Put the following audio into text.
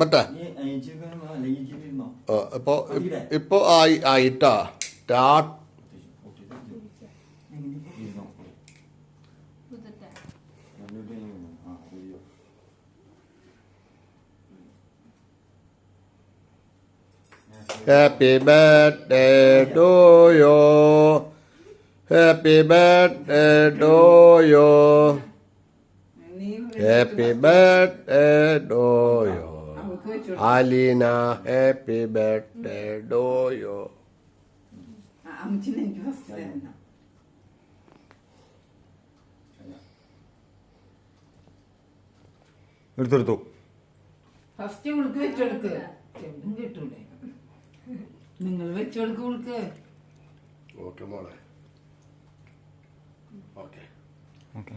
മറ്റേ ഇപ്പൊ ആയിട്ടാ Happy birthday to you. Happy birthday to you. Happy birthday to you. Alina, happy birthday to you. എടുത്തെടുത്തു first ഉൾക്ക് വെച്ചെടുക്ക് ചെണ്ടും കിട്ടൂലേ നിങ്ങൾ വെച്ചെടുക്ക് ഉൾക്ക് ഓക്കെ മോളെ ഓക്കെ ഓക്കെ